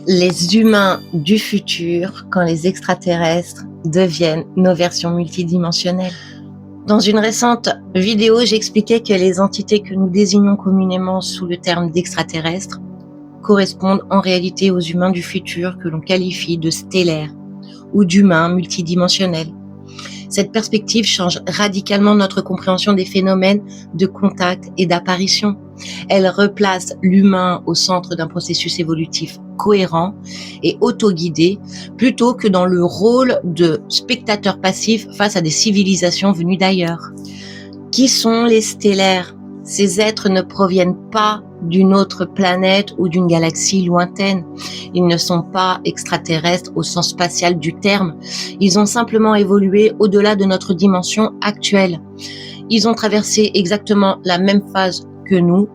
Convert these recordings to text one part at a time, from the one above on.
Les humains du futur quand les extraterrestres deviennent nos versions multidimensionnelles. Dans une récente vidéo, j'expliquais que les entités que nous désignons communément sous le terme d'extraterrestres correspondent en réalité aux humains du futur que l'on qualifie de stellaires ou d'humains multidimensionnels. Cette perspective change radicalement notre compréhension des phénomènes de contact et d'apparition. Elle replace l'humain au centre d'un processus évolutif cohérent et autoguidé, plutôt que dans le rôle de spectateur passif face à des civilisations venues d'ailleurs. Qui sont les stellaires ? Ces êtres ne proviennent pas d'une autre planète ou d'une galaxie lointaine. Ils ne sont pas extraterrestres au sens spatial du terme. Ils ont simplement évolué au-delà de notre dimension actuelle. Ils ont traversé exactement la même phase que nous.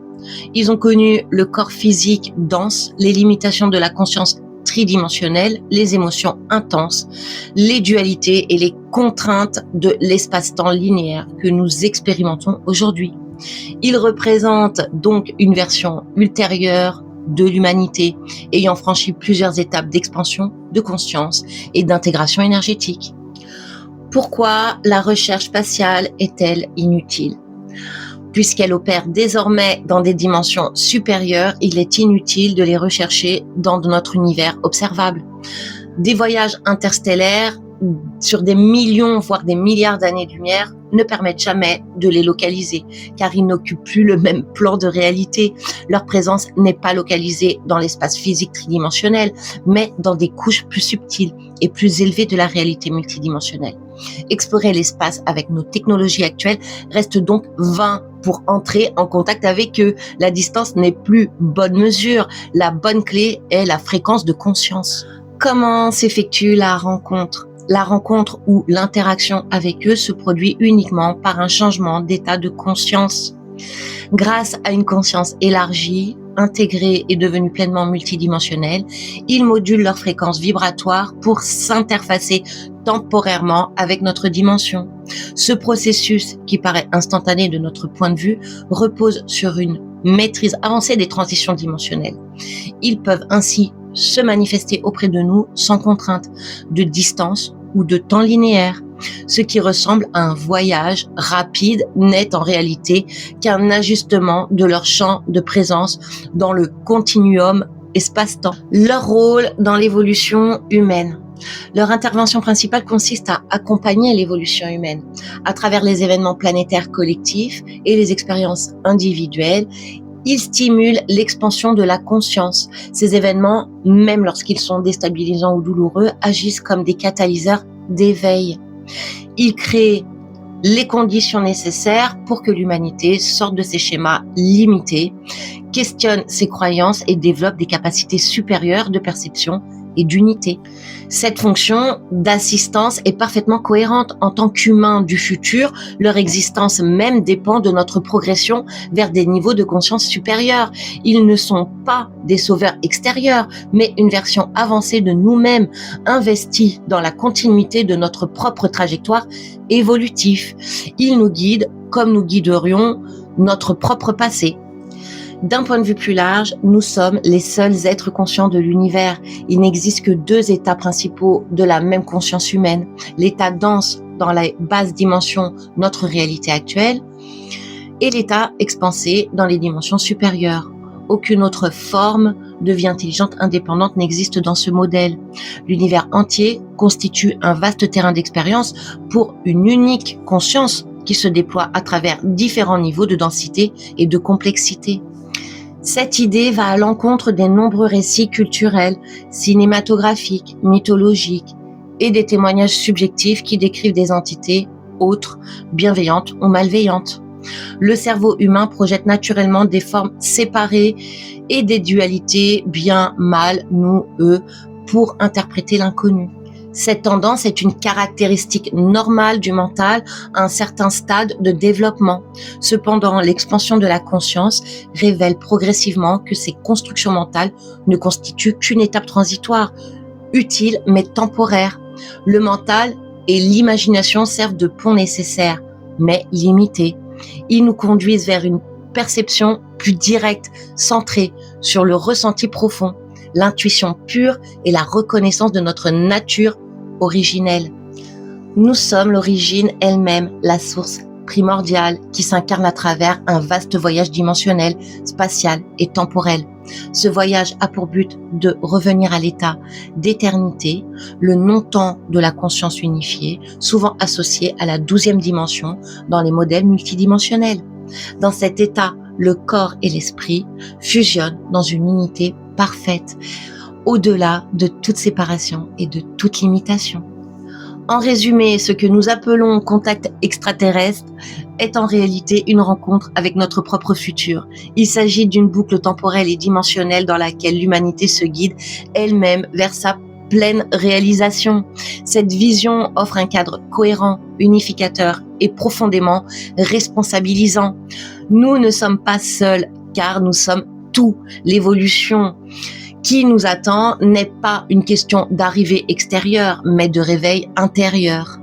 Ils ont connu le corps physique dense, les limitations de la conscience tridimensionnelle, les émotions intenses, les dualités et les contraintes de l'espace-temps linéaire que nous expérimentons aujourd'hui. Ils représentent donc une version ultérieure de l'humanité, ayant franchi plusieurs étapes d'expansion, de conscience et d'intégration énergétique. Pourquoi la recherche spatiale est-elle inutile ? Puisqu'elle opère désormais dans des dimensions supérieures, il est inutile de les rechercher dans notre univers observable. Des voyages interstellaires sur des millions, voire des milliards d'années-lumière ne permettent jamais de les localiser, car ils n'occupent plus le même plan de réalité. Leur présence n'est pas localisée dans l'espace physique tridimensionnel, mais dans des couches plus subtiles et plus élevées de la réalité multidimensionnelle. Explorer l'espace avec nos technologies actuelles reste donc vain pour entrer en contact avec eux. La distance n'est plus bonne mesure. La bonne clé est la fréquence de conscience. Comment s'effectue la rencontre ? La rencontre ou l'interaction avec eux se produit uniquement par un changement d'état de conscience. Grâce à une conscience élargie, intégrée et devenue pleinement multidimensionnelle, ils modulent leur fréquence vibratoire pour s'interfacer temporairement avec notre dimension. Ce processus, qui paraît instantané de notre point de vue, repose sur une maîtrise avancée des transitions dimensionnelles. Ils peuvent ainsi se manifester auprès de nous sans contrainte de distance ou de temps linéaire. Ce qui ressemble à un voyage rapide n'est en réalité qu'un ajustement de leur champ de présence dans le continuum espace-temps. Leur rôle dans l'évolution humaine. Leur intervention principale consiste à accompagner l'évolution humaine à travers les événements planétaires collectifs et les expériences individuelles. Ils stimulent l'expansion de la conscience. Ces événements, même lorsqu'ils sont déstabilisants ou douloureux, agissent comme des catalyseurs d'éveil. Ils créent les conditions nécessaires pour que l'humanité sorte de ses schémas limités, questionne ses croyances et développe des capacités supérieures de perception et d'unité. Cette fonction d'assistance est parfaitement cohérente. En tant qu'humains du futur, leur existence même dépend de notre progression vers des niveaux de conscience supérieurs. Ils ne sont pas des sauveurs extérieurs, mais une version avancée de nous-mêmes, investie dans la continuité de notre propre trajectoire évolutive. Ils nous guident comme nous guiderions notre propre passé. D'un point de vue plus large, nous sommes les seuls êtres conscients de l'univers. Il n'existe que deux états principaux de la même conscience humaine. L'état dense dans la basse dimension, notre réalité actuelle, et l'état expansé dans les dimensions supérieures. Aucune autre forme de vie intelligente indépendante n'existe dans ce modèle. L'univers entier constitue un vaste terrain d'expérience pour une unique conscience qui se déploie à travers différents niveaux de densité et de complexité. Cette idée va à l'encontre des nombreux récits culturels, cinématographiques, mythologiques et des témoignages subjectifs qui décrivent des entités autres, bienveillantes ou malveillantes. Le cerveau humain projette naturellement des formes séparées et des dualités bien-mal, nous, eux, pour interpréter l'inconnu. Cette tendance est une caractéristique normale du mental à un certain stade de développement. Cependant, l'expansion de la conscience révèle progressivement que ces constructions mentales ne constituent qu'une étape transitoire, utile mais temporaire. Le mental et l'imagination servent de pont nécessaire, mais limité. Ils nous conduisent vers une perception plus directe, centrée sur le ressenti profond, l'intuition pure et la reconnaissance de notre nature originelle. Nous sommes l'origine elle-même, la source primordiale qui s'incarne à travers un vaste voyage dimensionnel, spatial et temporel. Ce voyage a pour but de revenir à l'état d'éternité, le non-temps de la conscience unifiée, souvent associé à la 12e dimension dans les modèles multidimensionnels. Dans cet état, le corps et l'esprit fusionnent dans une unité parfaite, au-delà de toute séparation et de toute limitation. En résumé, ce que nous appelons contact extraterrestre est en réalité une rencontre avec notre propre futur. Il s'agit d'une boucle temporelle et dimensionnelle dans laquelle l'humanité se guide elle-même vers sa pleine réalisation. Cette vision offre un cadre cohérent, unificateur et profondément responsabilisant. Nous ne sommes pas seuls, car nous sommes tout. L'évolution qui nous attend n'est pas une question d'arrivée extérieure, mais de réveil intérieur.